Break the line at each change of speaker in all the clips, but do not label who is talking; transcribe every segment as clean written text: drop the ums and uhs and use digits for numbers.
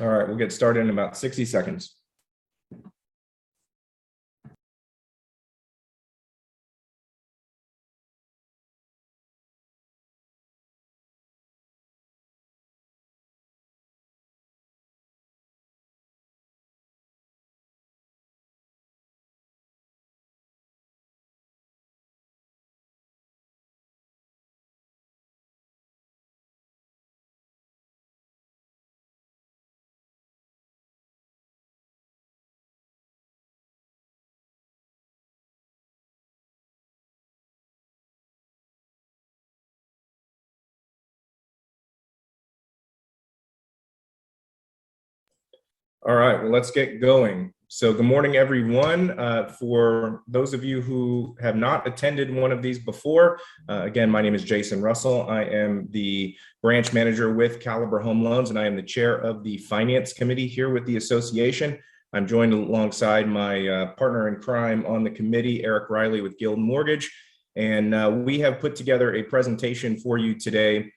All right, we'll get started in about 60 seconds. All right, well, let's get going. So good morning, everyone. For those of you who have not attended one of these before, again, my name is Jason Russell. I am the branch manager with Caliber Home Loans, and I am the chair of the Finance Committee here with the association. I'm joined alongside my partner in crime on the committee, Eric Riley with Guild Mortgage. And we have put together a presentation for you today,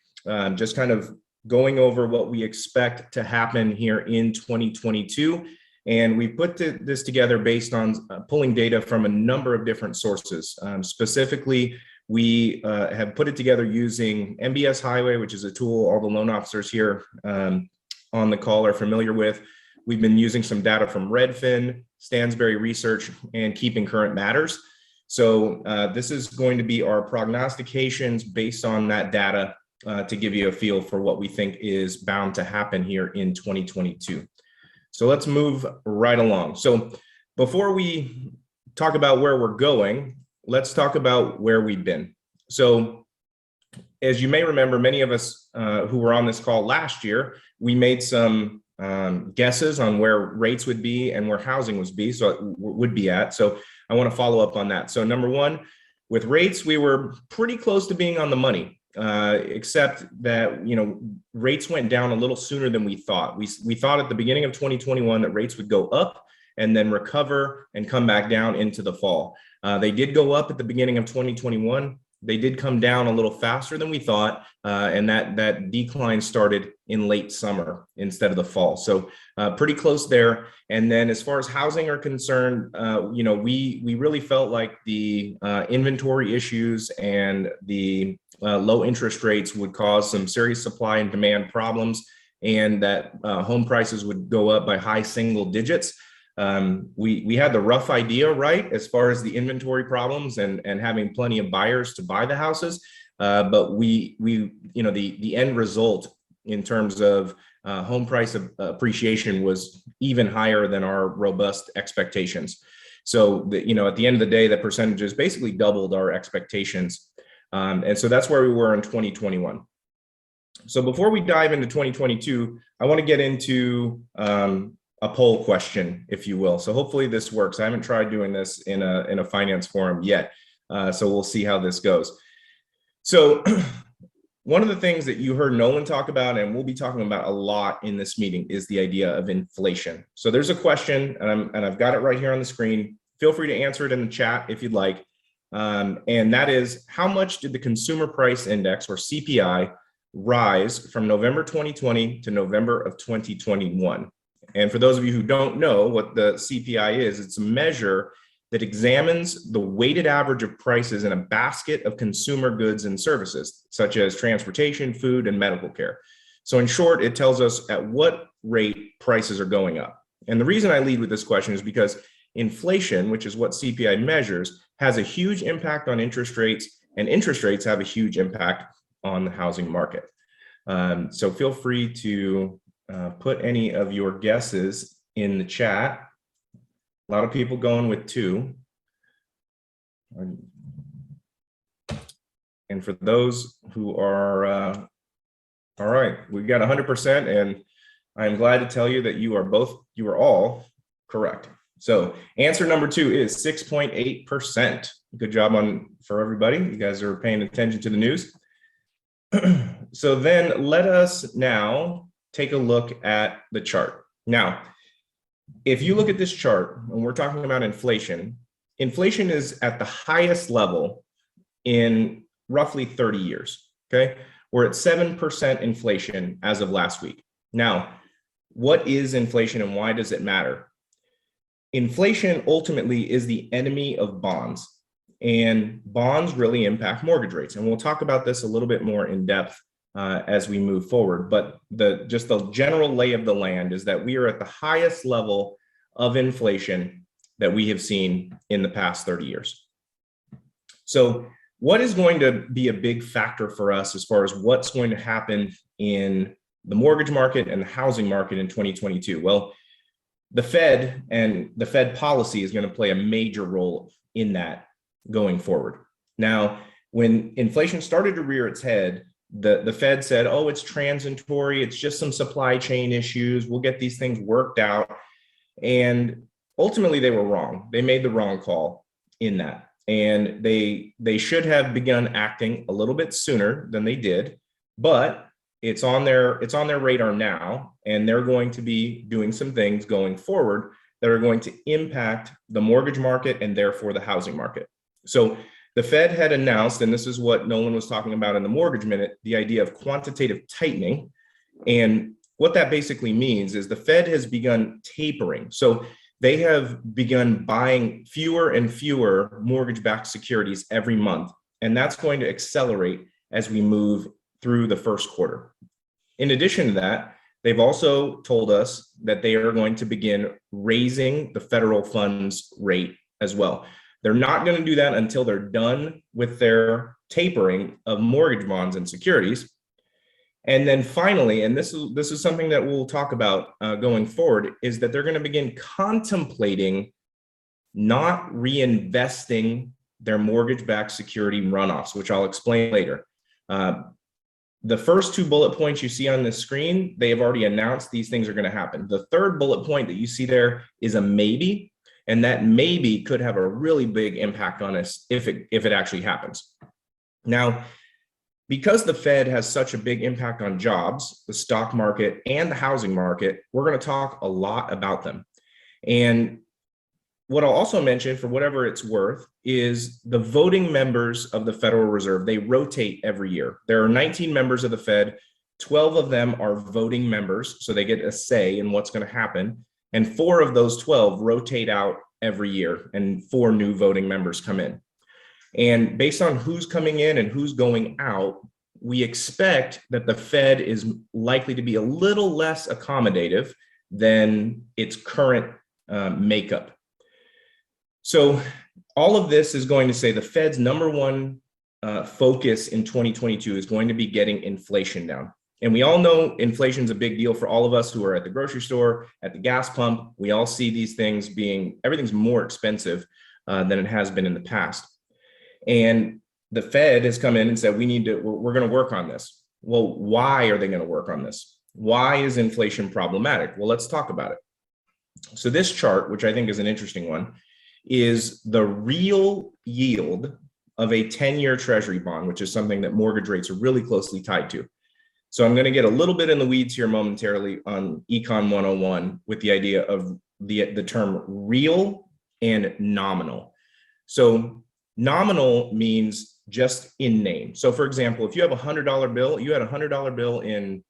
just kind of going over what we expect to happen here in 2022. And we put this together based on pulling data from a number of different sources. Specifically, we have put it together using MBS Highway, which is a tool all the loan officers here on the call are familiar with. We've been using some data from Redfin, Stansberry Research, and Keeping Current Matters. So this is going to be our prognostications based on that data to give you a feel for what we think is bound to happen here in 2022. So let's move right along. So before we talk about where we're going, let's talk about where we've been. So as you may remember, many of us who were on this call last year, we made some guesses on where rates would be and where housing would be at. So I want to follow up on that. So number one, with rates, we were pretty close to being on the money. Except that, rates went down a little sooner than we thought. We thought at the beginning of 2021 that rates would go up and then recover and come back down into the fall. They did go up at the beginning of 2021. They did come down a little faster than we thought, and that decline started in late summer instead of the fall. So pretty close there. And then as far as housing are concerned, we really felt like the inventory issues and the low interest rates would cause some serious supply and demand problems, and that home prices would go up by high single digits. We had the rough idea right as far as the inventory problems and having plenty of buyers to buy the houses, but the end result in terms of home price appreciation was even higher than our robust expectations. So at the end of the day, the percentages basically doubled our expectations. And so that's where we were in 2021. So before we dive into 2022, I want to get into a poll question, if you will. So hopefully this works. I haven't tried doing this in a finance forum yet. So we'll see how this goes. So one of the things that you heard Nolan talk about, and we'll be talking about a lot in this meeting, is the idea of inflation. So there's a question, and I've got it right here on the screen. Feel free to answer it in the chat if you'd like. And that is, how much did the Consumer Price Index, or CPI, rise from November 2020 to November of 2021? And for those of you who don't know what the CPI is, it's a measure that examines the weighted average of prices in a basket of consumer goods and services, such as transportation, food, and medical care. So in short, it tells us at what rate prices are going up. And the reason I lead with this question is because inflation, which is what CPI measures, has a huge impact on interest rates, and interest rates have a huge impact on the housing market. So feel free to put any of your guesses in the chat. A lot of people going with 2. And for those who are, all right, we've got 100%, and I'm glad to tell you that you are all correct. So answer number 2 is 6.8%. Good job for everybody. You guys are paying attention to the news. So then let us now take a look at the chart. Now, if you look at this chart, and we're talking about inflation, inflation is at the highest level in roughly 30 years, okay? We're at 7% inflation as of last week. Now, what is inflation and why does it matter? Inflation ultimately is the enemy of bonds, and bonds really impact mortgage rates. And we'll talk about this a little bit more in depth as we move forward. But just the general lay of the land is that we are at the highest level of inflation that we have seen in the past 30 years. So what is going to be a big factor for us as far as what's going to happen in the mortgage market and the housing market in 2022? Well, the Fed and the Fed policy is going to play a major role in that going forward. Now, when inflation started to rear its head, the Fed said, oh, it's transitory, it's just some supply chain issues, we'll get these things worked out. And ultimately they were wrong. They made the wrong call in that. And they should have begun acting a little bit sooner than they did, but it's on their radar now, and they're going to be doing some things going forward that are going to impact the mortgage market and therefore the housing market. So the Fed had announced, and this is what Nolan was talking about in the Mortgage Minute, the idea of quantitative tightening. And what that basically means is the Fed has begun tapering. So they have begun buying fewer and fewer mortgage-backed securities every month, and that's going to accelerate as we move through the first quarter. In addition to that, they've also told us that they are going to begin raising the federal funds rate as well. They're not going to do that until they're done with their tapering of mortgage bonds and securities. And then finally, and this is something that we'll talk about going forward, is that they're going to begin contemplating not reinvesting their mortgage-backed security runoffs, which I'll explain later. The first two bullet points you see on the screen, they have already announced these things are going to happen. The third bullet point that you see there is a maybe, and that maybe could have a really big impact on us if it actually happens. Now, because the Fed has such a big impact on jobs, the stock market, and the housing market, we're going to talk a lot about them. And what I'll also mention, for whatever it's worth, is the voting members of the Federal Reserve. They rotate every year. There are 19 members of the Fed. 12 of them are voting members, so they get a say in what's going to happen. And 4 of those 12 rotate out every year, and 4 new voting members come in. And based on who's coming in and who's going out, we expect that the Fed is likely to be a little less accommodative than its current makeup. So all of this is going to say the Fed's number one focus in 2022 is going to be getting inflation down. And we all know inflation is a big deal for all of us who are at the grocery store, at the gas pump. We all see these things everything's more expensive than it has been in the past. And the Fed has come in and said, we're going to work on this. Well, why are they going to work on this? Why is inflation problematic? Well, let's talk about it. So this chart, which I think is an interesting one, is the real yield of a 10-year Treasury bond, which is something that mortgage rates are really closely tied to. So I'm going to get a little bit in the weeds here momentarily on Econ 101 with the idea of the term real and nominal. So nominal means just in name. So for example, if you have a $100 bill, you had a $100 bill in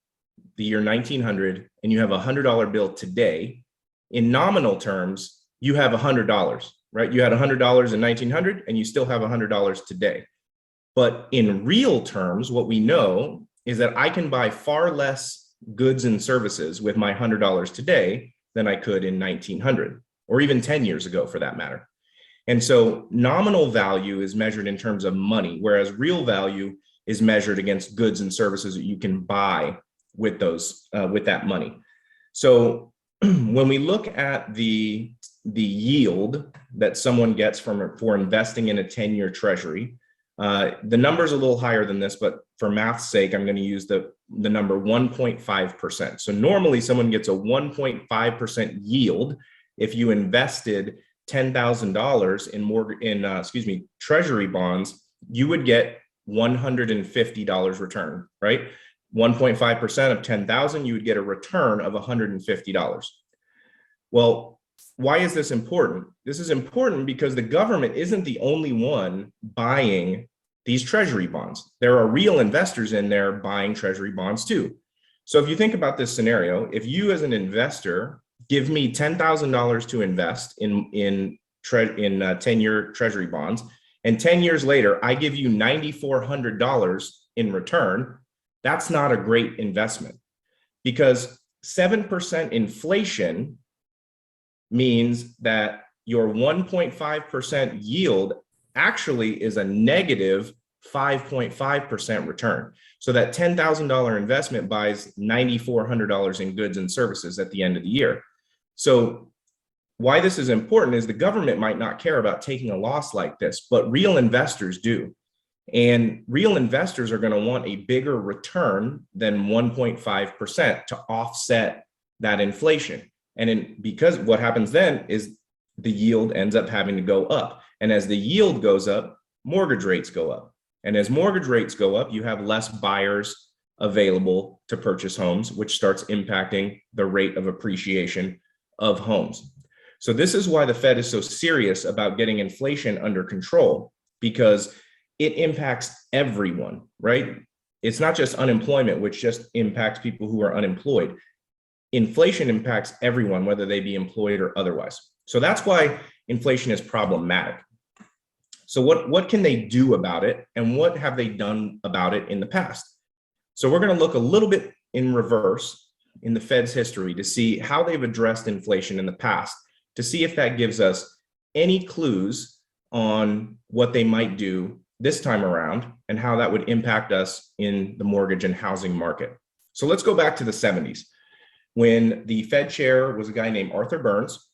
the year 1900, and you have a $100 bill today, in nominal terms, you have $100, right? You had $100 in 1900 and you still have $100 today. But in real terms, what we know is that I can buy far less goods and services with my $100 today than I could in 1900, or even 10 years ago for that matter. And so nominal value is measured in terms of money, whereas real value is measured against goods and services that you can buy with that money. So when we look at the yield that someone gets for investing in a 10-year Treasury, the number is a little higher than this, but for math's sake, I'm going to use the number 1.5%. So normally someone gets a 1.5% yield if you invested $10,000 in Treasury bonds. You would get $150 return, right? 1.5% of 10,000, you would get a return of $150. Well, why is this important? This is important because the government isn't the only one buying these Treasury bonds. There are real investors in there buying Treasury bonds too. So if you think about this scenario, if you as an investor give me $10,000 to invest in 10-year treasury bonds, and 10 years later, I give you $9,400 in return, that's not a great investment, because 7% inflation means that your 1.5% yield actually is a negative 5.5% return. So that $10,000 investment buys $9,400 in goods and services at the end of the year. So why this is important is the government might not care about taking a loss like this, but real investors do. And real investors are going to want a bigger return than 1.5% to offset that inflation. And because what happens then is the yield ends up having to go up. And as the yield goes up, mortgage rates go up. And as mortgage rates go up, you have less buyers available to purchase homes, which starts impacting the rate of appreciation of homes. So this is why the Fed is so serious about getting inflation under control, because it impacts everyone, right? It's not just unemployment, which just impacts people who are unemployed. Inflation impacts everyone, whether they be employed or otherwise. So that's why inflation is problematic. So what can they do about it, and what have they done about it in the past? So we're going to look a little bit in reverse in the Fed's history to see how they've addressed inflation in the past, to see if that gives us any clues on what they might do this time around and how that would impact us in the mortgage and housing market. So let's go back to the 70s when the Fed chair was a guy named Arthur Burns.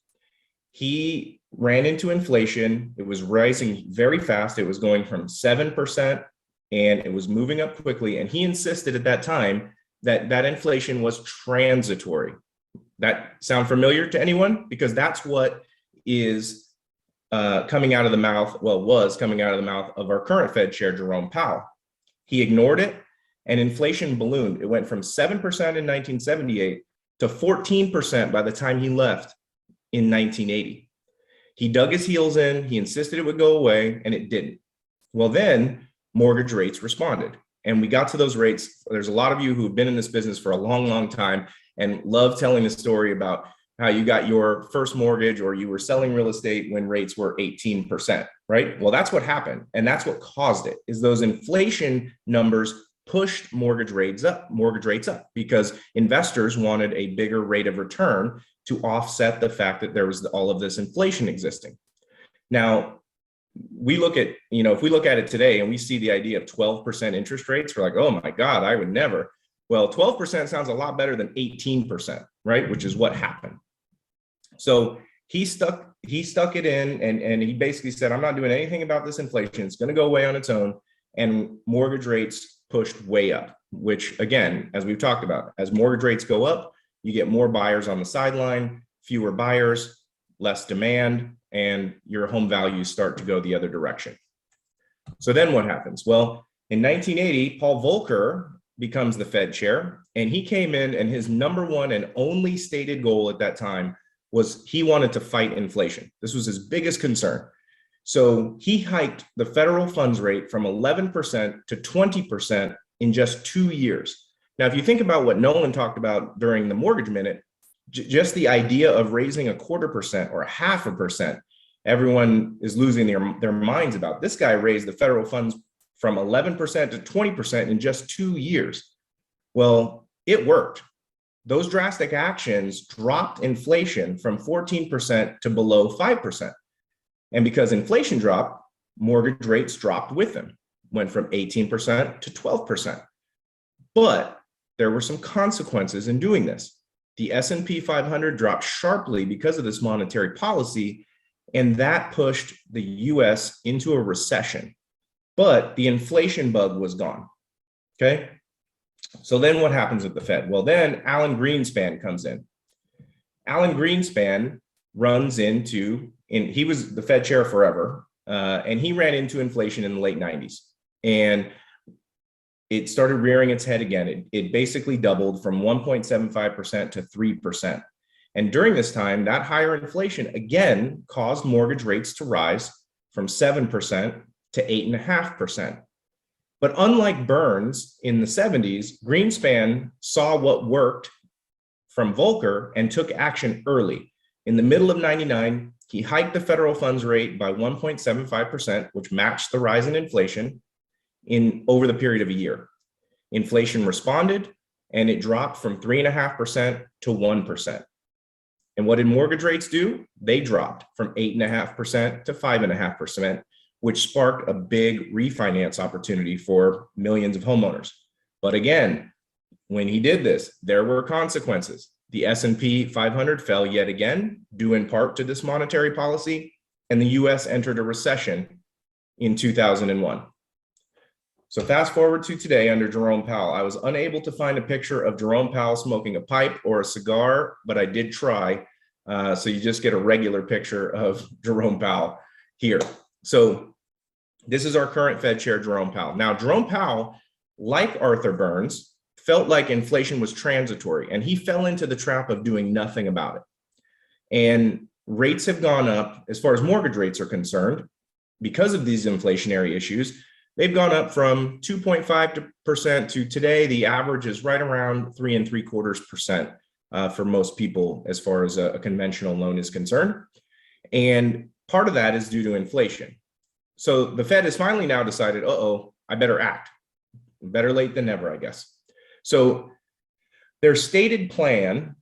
He ran into inflation. It was rising very fast. It was going from 7% and it was moving up quickly. And he insisted at that time that that inflation was transitory. That sound familiar to anyone? Because that's what is coming out of the mouth, well, was coming out of the mouth of our current Fed chair, Jerome Powell. He ignored it and inflation ballooned. It went from 7% in 1978 to 14% by the time he left in 1980. He dug his heels in, he insisted it would go away, and it didn't. Well, then mortgage rates responded. And we got to those rates. There's a lot of you who have been in this business for a long, long time and love telling the story about how you got your first mortgage or you were selling real estate when rates were 18%, right? Well, that's what happened. And that's what caused it, is those inflation numbers pushed mortgage rates up because investors wanted a bigger rate of return to offset the fact that there was all of this inflation existing. Now, we look at, if we look at it today and we see the idea of 12% interest rates, we're like, oh my God, I would never. Well, 12% sounds a lot better than 18%, right? Which is what happened. So he stuck it in and he basically said, I'm not doing anything about this inflation. It's going to go away on its own. And mortgage rates pushed way up, which again, as we've talked about, as mortgage rates go up, you get more buyers on the sideline, fewer buyers, less demand, and your home values start to go the other direction. So then what happens? Well, in 1980, Paul Volcker becomes the Fed chair, and he came in and his number one and only stated goal at that time was he wanted to fight inflation. This was his biggest concern. So he hiked the federal funds rate from 11% to 20% in just 2 years. Now, if you think about what Nolan talked about during the mortgage minute, just the idea of raising 0.25% or 0.5%, everyone is losing their minds about. This guy raised the federal funds from 11% to 20% in just 2 years. Well, it worked. Those drastic actions dropped inflation from 14% to below 5%. And because inflation dropped, mortgage rates dropped with them, went from 18% to 12%. But there were some consequences in doing this. The S&P 500 dropped sharply because of this monetary policy, and that pushed the US into a recession. But the inflation bug was gone, okay? So then what happens with the Fed? Well, then Alan Greenspan comes in. Alan Greenspan runs into, and he was the Fed chair forever, and he ran into inflation in the late 90s. And it started rearing its head again. It basically doubled from 1.75% to 3%. And during this time, that higher inflation again caused mortgage rates to rise from 7% to 8.5%. But unlike Burns in the 70s, Greenspan saw what worked from Volcker and took action early. In the middle of 99, he hiked the federal funds rate by 1.75%, which matched the rise in inflation over the period of a year. Inflation responded, and it dropped from 3.5% to 1%. And what did mortgage rates do? They dropped from 8.5% to 5.5%, which sparked a big refinance opportunity for millions of homeowners. But again, when he did this, there were consequences. The S&P 500 fell yet again, due in part to this monetary policy, and the US entered a recession in 2001. So fast forward to today under Jerome Powell. I was unable to find a picture of Jerome Powell smoking a pipe or a cigar, but I did try. So you just get a regular picture of Jerome Powell here. So this is our current Fed Chair, Jerome Powell. Now, Jerome Powell, like Arthur Burns, felt like inflation was transitory, and he fell into the trap of doing nothing about it. And rates have gone up as far as mortgage rates are concerned because of these inflationary issues. They've gone up from 2.5% to today, the average is right around 3.75% for most people as far as a conventional loan is concerned. And part of that is due to inflation. So the Fed has finally now decided, I better act. Better late than never, I guess. So their stated plan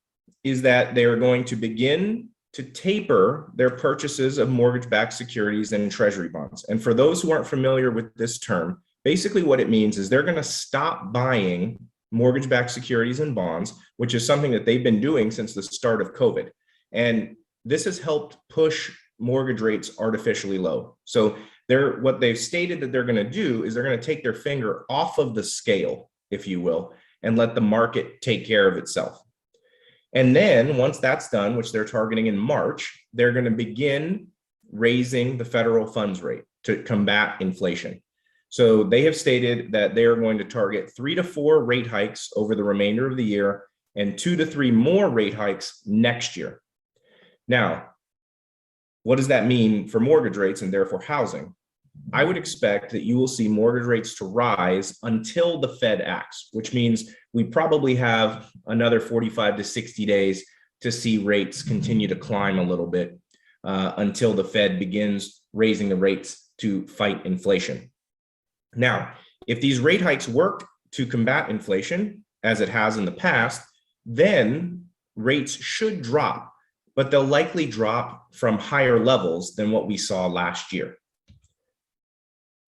is that they are going to begin to taper their purchases of mortgage-backed securities and treasury bonds. And for those who aren't familiar with this term, basically what it means is they're going to stop buying mortgage-backed securities and bonds, which is something that they've been doing since the start of COVID. And this has helped push mortgage rates artificially low. So what they've stated that they're going to do is they're going to take their finger off of the scale, if you will, and let the market take care of itself. And then once that's done, which they're targeting in March, they're going to begin raising the federal funds rate to combat inflation. So they have stated that they are going to target 3 to 4 rate hikes over the remainder of the year and 2 to 3 more rate hikes next year. Now, what does that mean for mortgage rates and therefore housing? I would expect that you will see mortgage rates to rise until the Fed acts, which means we probably have another 45 to 60 days to see rates continue to climb a little bit until the Fed begins raising the rates to fight inflation. Now, if these rate hikes work to combat inflation, as it has in the past, then rates should drop, but they'll likely drop from higher levels than what we saw last year.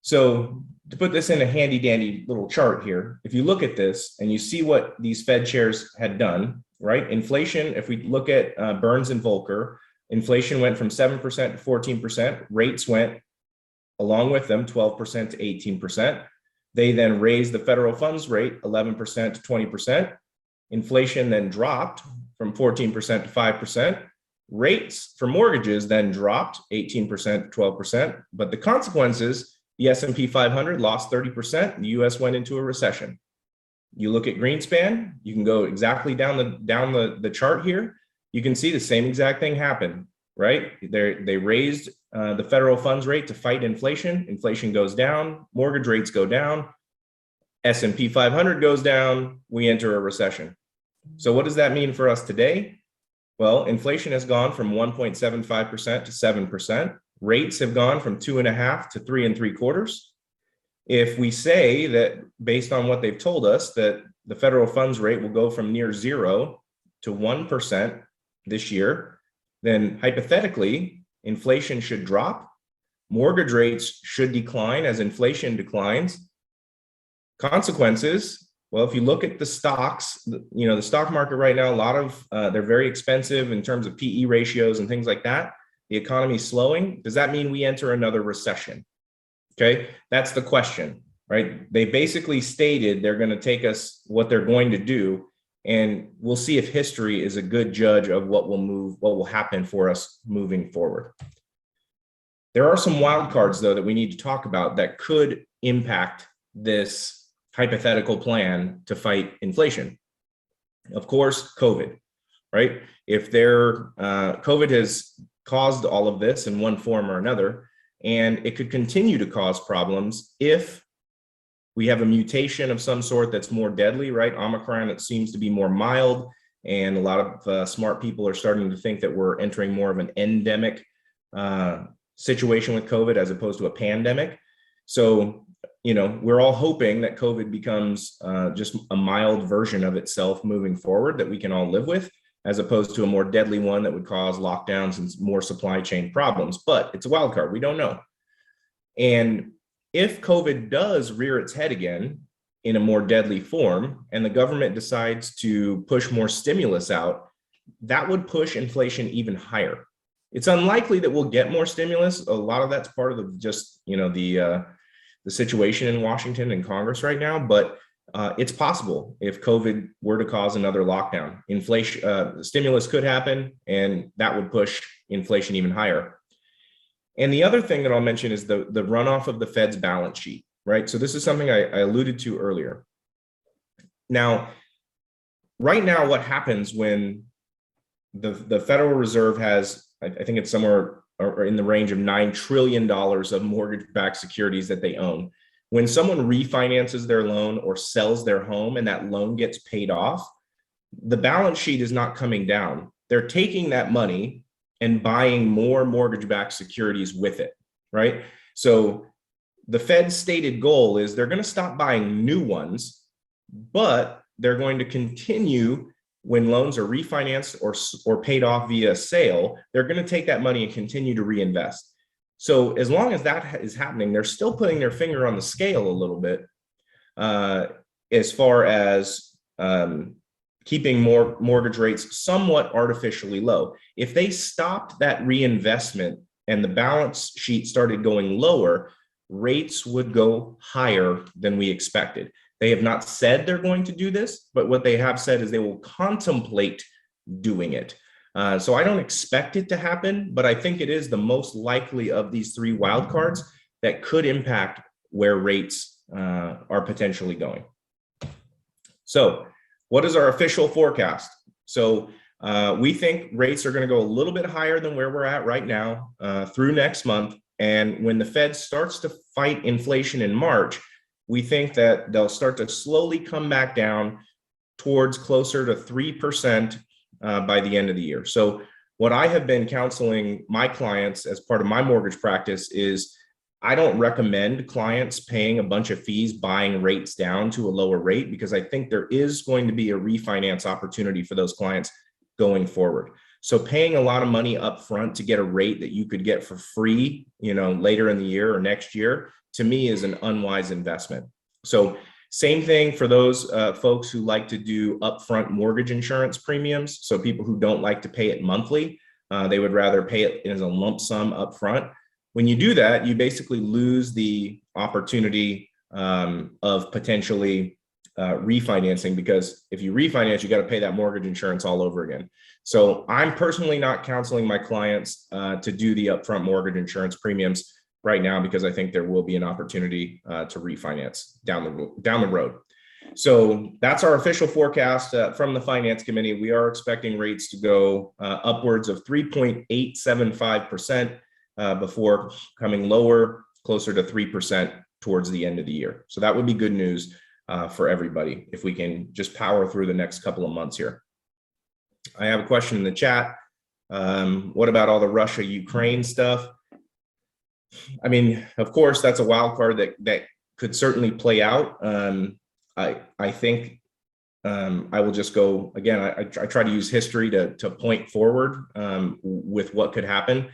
So to put this in a handy dandy little chart here, if you look at this and you see what these Fed chairs had done, right? Inflation, if we look at Burns and Volcker, inflation went from 7% to 14%. Rates went along with them 12% to 18%. They then raised the federal funds rate 11% to 20%. Inflation then dropped from 14% to 5%. Rates for mortgages then dropped 18% to 12%. But the consequences, the S&P 500 lost 30%. The US went into a recession. You look at Greenspan, you can go exactly down the chart here. You can see the same exact thing happen, right? They raised the federal funds rate to fight inflation. Inflation goes down, mortgage rates go down, S&P 500 goes down, we enter a recession. So what does that mean for us today? Well, inflation has gone from 1.75% to 7%. Rates have gone from 2.5 to 3.75. If we say that based on what they've told us that the federal funds rate will go from near 0 to 1% this year, then hypothetically, inflation should drop. Mortgage rates should decline as inflation declines. Consequences, well, if you look at the stocks, the stock market right now, a lot of, they're very expensive in terms of PE ratios and things like that. The economy is slowing. Does that mean we enter another recession? Okay, that's the question, right? They basically stated they're going to take us what they're going to do, and we'll see if history is a good judge of what will happen for us moving forward. There are some wild cards, though, that we need to talk about that could impact this hypothetical plan to fight inflation. Of course, COVID, right? If COVID has caused all of this in one form or another, and it could continue to cause problems if we have a mutation of some sort that's more deadly, right? Omicron, it seems to be more mild. And a lot of smart people are starting to think that we're entering more of an endemic situation with COVID as opposed to a pandemic. So, we're all hoping that COVID becomes just a mild version of itself moving forward that we can all live with, as opposed to a more deadly one that would cause lockdowns and more supply chain problems. But it's a wild card. We don't know. And if COVID does rear its head again in a more deadly form, and the government decides to push more stimulus out, that would push inflation even higher. It's unlikely that we'll get more stimulus. A lot of that's part of the situation in Washington and Congress right now, but it's possible if COVID were to cause another lockdown. Inflation, stimulus could happen, and that would push inflation even higher. And the other thing that I'll mention is the runoff of the Fed's balance sheet, right? So this is something I alluded to earlier. Now, right now, what happens when the Federal Reserve has, I think it's somewhere in the range of $9 trillion of mortgage-backed securities that they own. When someone refinances their loan or sells their home and that loan gets paid off, the balance sheet is not coming down. They're taking that money and buying more mortgage-backed securities with it, right? So the Fed's stated goal is they're going to stop buying new ones, but they're going to continue when loans are refinanced or paid off via sale, they're going to take that money and continue to reinvest. So as long as that is happening, they're still putting their finger on the scale a little bit as far as keeping more mortgage rates somewhat artificially low. If they stopped that reinvestment and the balance sheet started going lower, rates would go higher than we expected. They have not said they're going to do this, but what they have said is they will contemplate doing it. So I don't expect it to happen, but I think it is the most likely of these three wildcards that could impact where rates are potentially going. So what is our official forecast? So we think rates are going to go a little bit higher than where we're at right now through next month. And when the Fed starts to fight inflation in March, we think that they'll start to slowly come back down towards closer to 3% by the end of the year. So what I have been counseling my clients as part of my mortgage practice is I don't recommend clients paying a bunch of fees buying rates down to a lower rate, because I think there is going to be a refinance opportunity for those clients going forward. So paying a lot of money up front to get a rate that you could get for free, later in the year or next year, to me is an unwise investment. So same thing for those folks who like to do upfront mortgage insurance premiums. So people who don't like to pay it monthly, they would rather pay it as a lump sum upfront. When you do that, you basically lose the opportunity of potentially refinancing, because if you refinance, you got to pay that mortgage insurance all over again. So I'm personally not counseling my clients to do the upfront mortgage insurance premiums right now, because I think there will be an opportunity to refinance down the road. So that's our official forecast from the Finance Committee. We are expecting rates to go upwards of 3.875% before coming lower, closer to 3% towards the end of the year. So that would be good news for everybody if we can just power through the next couple of months here. I have a question in the chat. What about all the Russia-Ukraine stuff? I mean, of course, that's a wild card that could certainly play out. I think I will just go again. I try to use history to point forward with what could happen.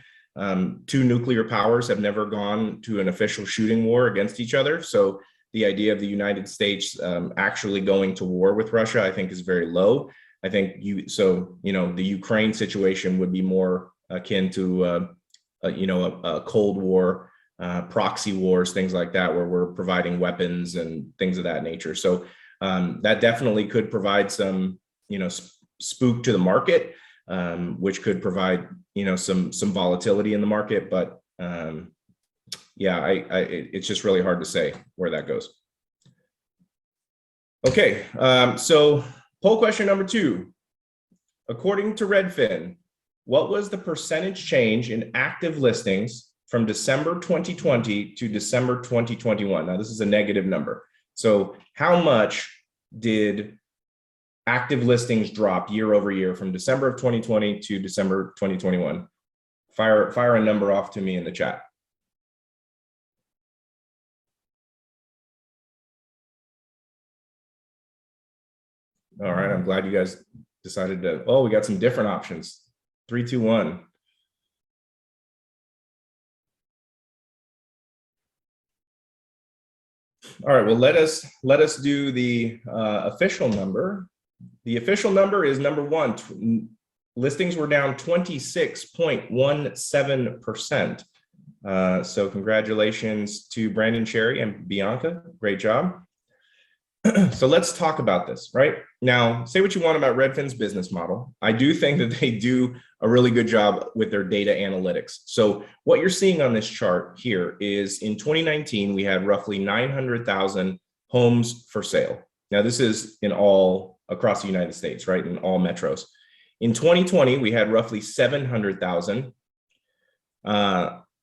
Two nuclear powers have never gone to an official shooting war against each other. So the idea of the United States actually going to war with Russia, I think, is very low. I think the Ukraine situation would be more akin to a Cold War, proxy wars, things like that, where we're providing weapons and things of that nature. So that definitely could provide some, spook to the market, which could provide, some volatility in the market. But it's just really hard to say where that goes. Okay, so poll question number 2. According to Redfin, what was the percentage change in active listings from December 2020 to December 2021? Now, this is a negative number. So how much did active listings drop year over year from December of 2020 to December 2021? Fire a number off to me in the chat. All right, I'm glad you guys decided to, oh, we got some different options. 3, 2, 1. All right, well, let us do the official number. The official number is number 1. Listings were down 26.17%. So congratulations to Brandon, Sherry, and Bianca. Great job. So let's talk about this, right? Now, say what you want about Redfin's business model. I do think that they do a really good job with their data analytics. So what you're seeing on this chart here is in 2019, we had roughly 900,000 homes for sale. Now, this is in all across the United States, right? In all metros. In 2020, we had roughly 700,000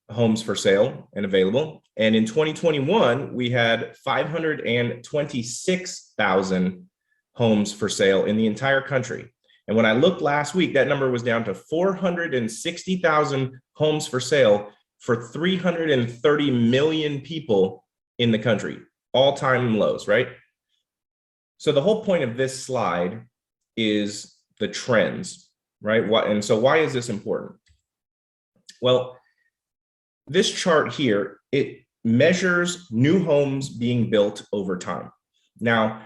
homes for sale and available. And in 2021, we had 526,000 homes for sale in the entire country. And when I looked last week, that number was down to 460,000 homes for sale for 330 million people in the country, all-time lows, right? So the whole point of this slide is the trends, right? And so why is this important? Well, this chart here, it measures new homes being built over time. Now,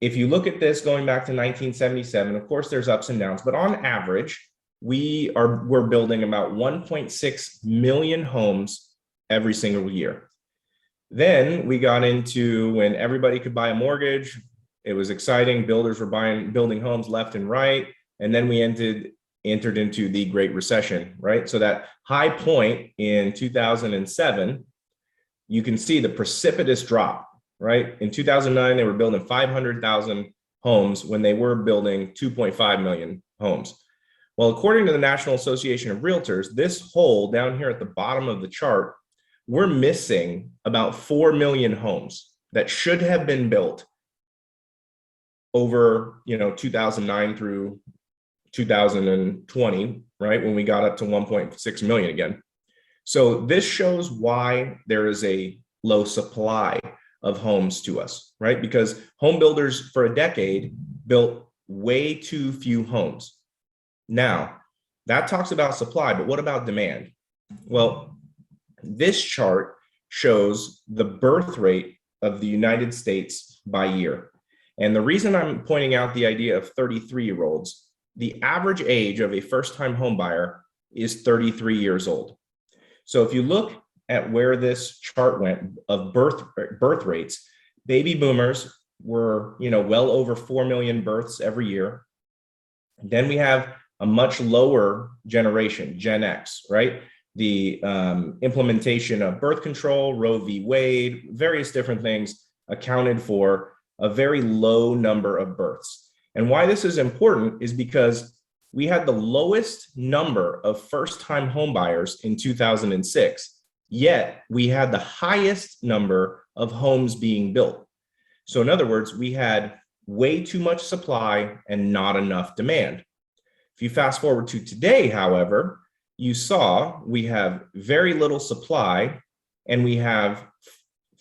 if you look at this going back to 1977, of course, there's ups and downs, but on average, we're building about 1.6 million homes every single year. Then we got into when everybody could buy a mortgage. It was exciting. Builders were building homes left and right. And then we entered into the Great Recession, right? So that high point in 2007, you can see the precipitous drop, right? In 2009, they were building 500,000 homes when they were building 2.5 million homes. Well, according to the National Association of Realtors, this hole down here at the bottom of the chart, we're missing about 4 million homes that should have been built over, 2009 through 2020, right? When we got up to 1.6 million again. So this shows why there is a low supply of homes to us, right? Because home builders for a decade built way too few homes. Now, that talks about supply, but what about demand? Well, this chart shows the birth rate of the United States by year. And the reason I'm pointing out the idea of 33-year-olds, the average age of a first-time home buyer is 33 years old. So if you look at where this chart went of birth rates, baby boomers were, well over 4 million births every year. Then we have a much lower generation, Gen X, right? The implementation of birth control, Roe v. Wade, various different things accounted for a very low number of births. And why this is important is because we had the lowest number of first-time home buyers in 2006, yet we had the highest number of homes being built. So in other words, we had way too much supply and not enough demand. If you fast forward to today, however, you saw we have very little supply and we have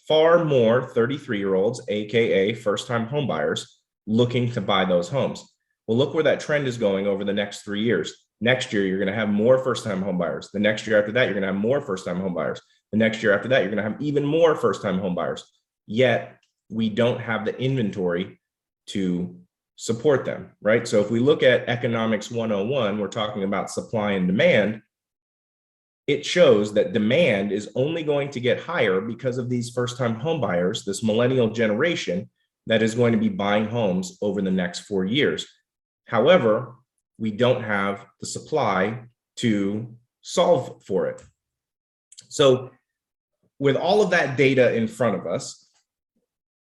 far more 33-year-olds, AKA first-time home buyers, looking to buy those homes. Well, look where that trend is going over the next 3 years. Next year, you're going to have more first-time home buyers. The next year after that, you're going to have more first-time home buyers. The next year after that, you're going to have even more first-time home buyers. Yet, we don't have the inventory to support them, right? So if we look at Economics 101, we're talking about supply and demand. It shows that demand is only going to get higher because of these first-time home buyers, this millennial generation that is going to be buying homes over the next 4 years. However, we don't have the supply to solve for it. So with all of that data in front of us,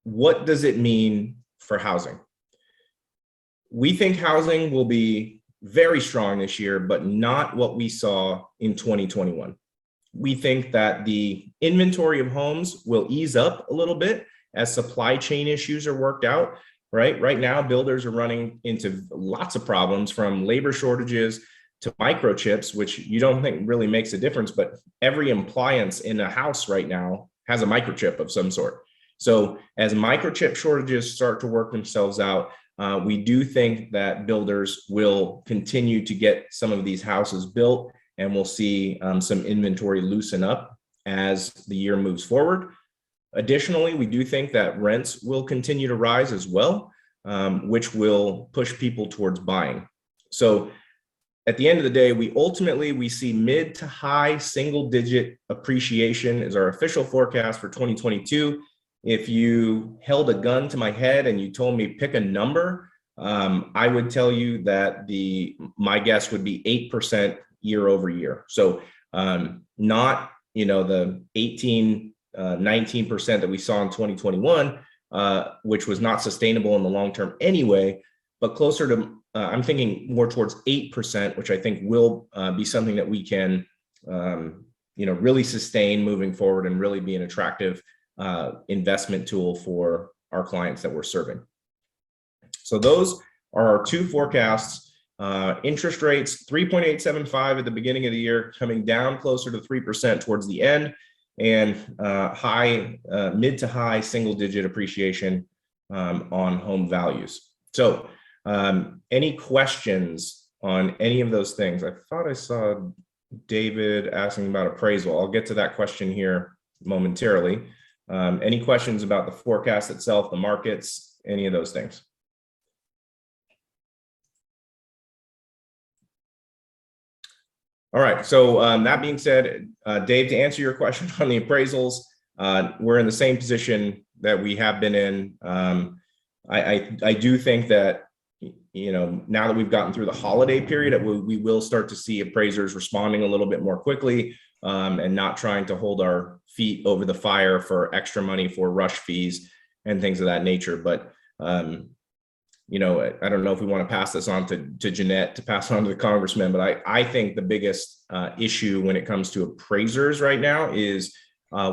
what does it mean for housing? We think housing will be very strong this year, but not what we saw in 2021. We think that the inventory of homes will ease up a little bit as supply chain issues are worked out, right? Right now, builders are running into lots of problems, from labor shortages to microchips, which you don't think really makes a difference, but every appliance in a house right now has a microchip of some sort. So as microchip shortages start to work themselves out, we do think that builders will continue to get some of these houses built, and we'll see some inventory loosen up as the year moves forward. Additionally, we do think that rents will continue to rise as well, which will push people towards buying. So at the end of the day, we see mid to high single digit appreciation is our official forecast for 2022. If you held a gun to my head and you told me pick a number, I would tell you that my guess would be 8% year over year. So not, the 18, 19% that we saw in 2021, which was not sustainable in the long term anyway, but closer to, I'm thinking more towards 8%, which I think will be something that we can, really sustain moving forward and really be an attractive investment tool for our clients that we're serving. So those are our two forecasts. Interest rates, 3.875 at the beginning of the year, coming down closer to 3% towards the end, and mid to high single digit appreciation on home values. So any questions on any of those things? I thought I saw David asking about appraisal. I'll get to that question here momentarily. Any questions about the forecast itself, the markets, any of those things? All right, so that being said, Dave, to answer your question on the appraisals, we're in the same position that we have been in. I do think that, now that we've gotten through the holiday period, we will start to see appraisers responding a little bit more quickly, and not trying to hold our feet over the fire for extra money for rush fees and things of that nature. But I don't know if we want to pass this on to Jeanette to pass on to the congressman, but I think the biggest issue when it comes to appraisers right now is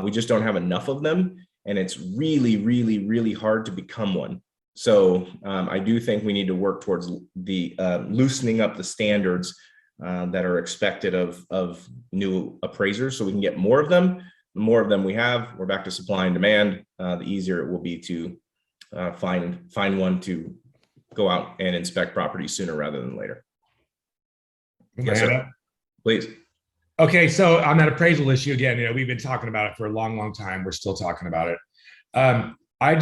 we just don't have enough of them, and it's really, really, really hard to become one. So I do think we need to work towards the loosening up the standards that are expected of new appraisers, so we can get more of them. The more of them we have, we're back to supply and demand. The easier it will be to find one to go out and inspect properties sooner rather than later. Yes, sir. Please.
Okay, so on that appraisal issue again, we've been talking about it for a long, long time. We're still talking about it. And I'd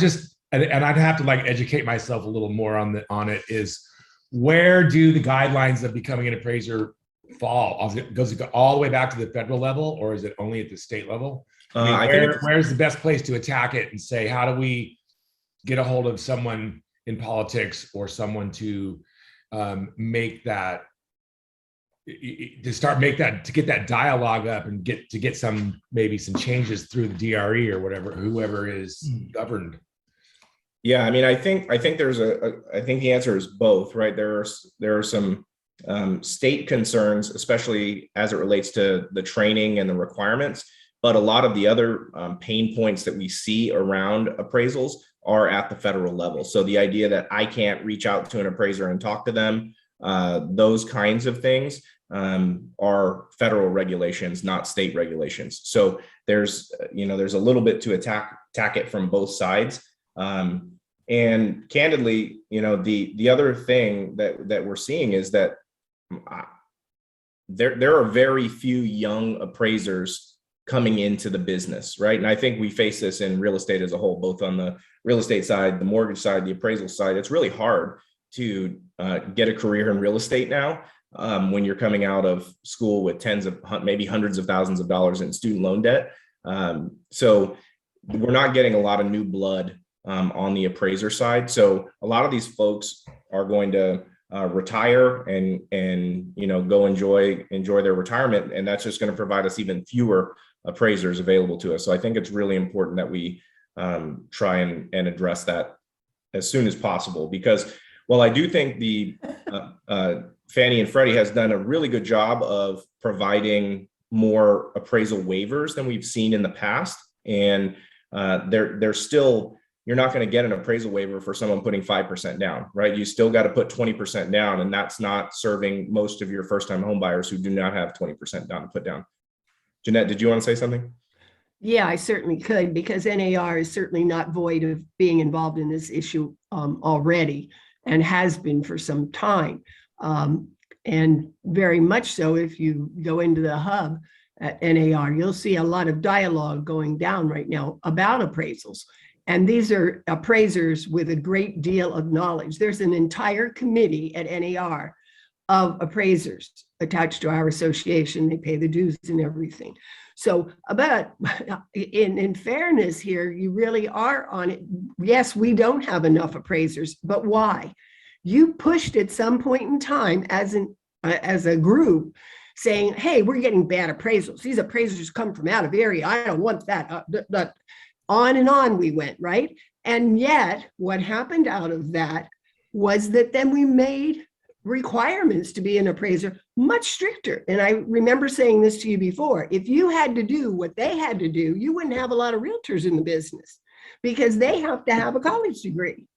have to educate myself a little more on it. Is where do the guidelines of becoming an appraiser fall? Does it go all the way back to the federal level, or is it only at the state level? Where's the best place to attack it and say, how do we get a hold of someone in politics or someone to get that dialogue up and get some changes through the DRE or whoever is governed?
Yeah, I mean, I think there's I think the answer is both, right? There are some state concerns, especially as it relates to the training and the requirements, but a lot of the other pain points that we see around appraisals are at the federal level. So the idea that I can't reach out to an appraiser and talk to them, those kinds of things are federal regulations, not state regulations. So there's a little bit to attack it from both sides. And candidly, the other thing that we're seeing is that there are very few young appraisers coming into the business, right? And I think we face this in real estate as a whole, both on the real estate side, the mortgage side, the appraisal side. It's really hard to get a career in real estate now when you're coming out of school with maybe hundreds of thousands of dollars in student loan debt. So we're not getting a lot of new blood on the appraiser side. So a lot of these folks are going to retire and go enjoy their retirement, and that's just going to provide us even fewer appraisers available to us. So I think it's really important that we try and address that as soon as possible, because while I do think the Fannie and Freddie has done a really good job of providing more appraisal waivers than we've seen in the past, and they're still you're not going to get an appraisal waiver for someone putting 5% down, right? You still got to put 20% down, and that's not serving most of your first-time home buyers who do not have 20% down to put down. Jeanette, did you want to say something?
Yeah, I certainly could, because NAR is certainly not void of being involved in this issue already, and has been for some time. And very much so, if you go into the hub at NAR, you'll see a lot of dialogue going down right now about appraisals. And these are appraisers with a great deal of knowledge. There's an entire committee at NAR of appraisers attached to our association. They pay the dues and everything. So about in fairness here, you really are on it. Yes, we don't have enough appraisers, but why? You pushed at some point in time as a group saying, hey, we're getting bad appraisals. These appraisers come from out of area. I don't want that. On and on we went, right? And yet what happened out of that was that then we made requirements to be an appraiser much stricter. And I remember saying this to you before, if you had to do what they had to do, you wouldn't have a lot of realtors in the business, because they have to have a college degree.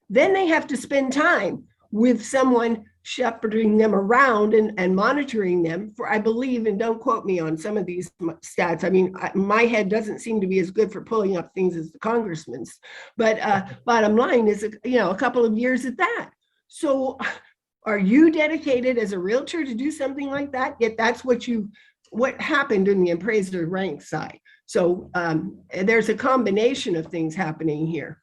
Then they have to spend time with someone shepherding them around and monitoring them for, I believe, and don't quote me on some of these stats. I mean, my head doesn't seem to be as good for pulling up things as the congressman's, but bottom line is, a couple of years at that. So are you dedicated as a realtor to do something like that? Yet that's what happened in the appraiser rank side. So there's a combination of things happening here.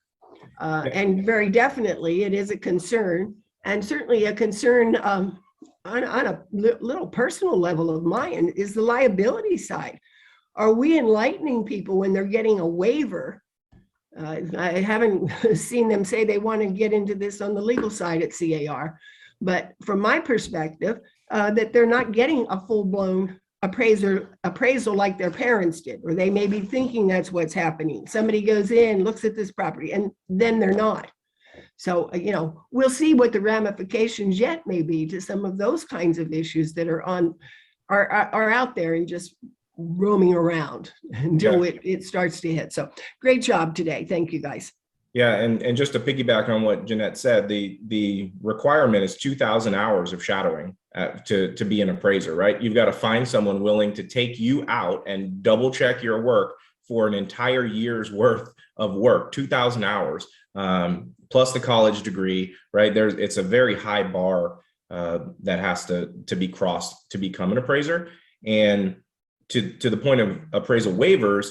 And very definitely it is a concern, and certainly a concern on a little personal level of mine is the liability side. Are we enlightening people when they're getting a waiver? I haven't seen them say they want to get into this on the legal side at CAR, but from my perspective, that they're not getting a full-blown appraisal like their parents did, or they may be thinking that's what's happening. Somebody goes in, looks at this property, and then they're not. So, we'll see what the ramifications yet may be to some of those kinds of issues that are out there and just roaming around until it starts to hit. So great job today. Thank you, guys.
Yeah, and just to piggyback on what Jeanette said, the requirement is 2,000 hours of shadowing to be an appraiser, right? You've got to find someone willing to take you out and double check your work for an entire year's worth of work, 2,000 hours, plus the college degree, right? It's a very high bar that has to be crossed to become an appraiser. And to the point of appraisal waivers,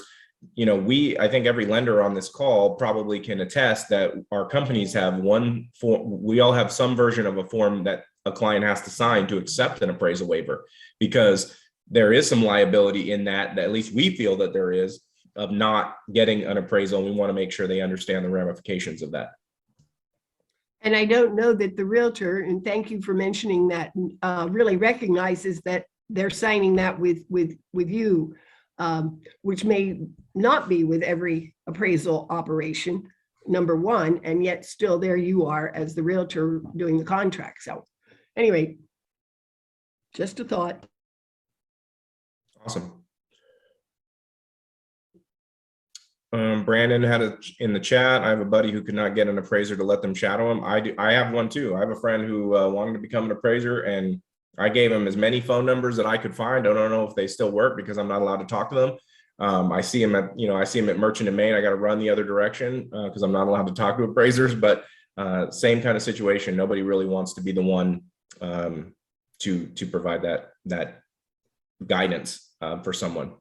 I think every lender on this call probably can attest that our companies have one form. We all have some version of a form that a client has to sign to accept an appraisal waiver, because there is some liability in that at least we feel that there is, of not getting an appraisal. And we want to make sure they understand the ramifications of that.
And I don't know that the realtor, and thank you for mentioning that, really recognizes that they're signing that with you, which may not be with every appraisal operation, number one, and yet still there you are as the realtor doing the contract. So anyway, just a thought.
Awesome. Brandon had in the chat, I have a buddy who could not get an appraiser to let them shadow him. I have one too. I have a friend who wanted to become an appraiser, and I gave him as many phone numbers that I could find. I don't know if they still work because I'm not allowed to talk to them. I see him at Merchant and Main. I got to run the other direction because I'm not allowed to talk to appraisers, but same kind of situation. Nobody really wants to be the one to provide that guidance for someone.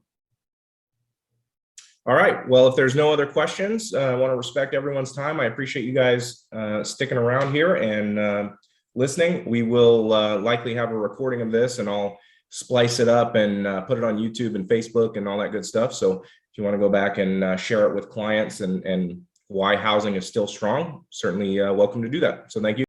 All right. Well, if there's no other questions, I want to respect everyone's time. I appreciate you guys sticking around here and listening. We will likely have a recording of this, and I'll splice it up and put it on YouTube and Facebook and all that good stuff. So if you want to go back and share it with clients and why housing is still strong, certainly welcome to do that. So thank you.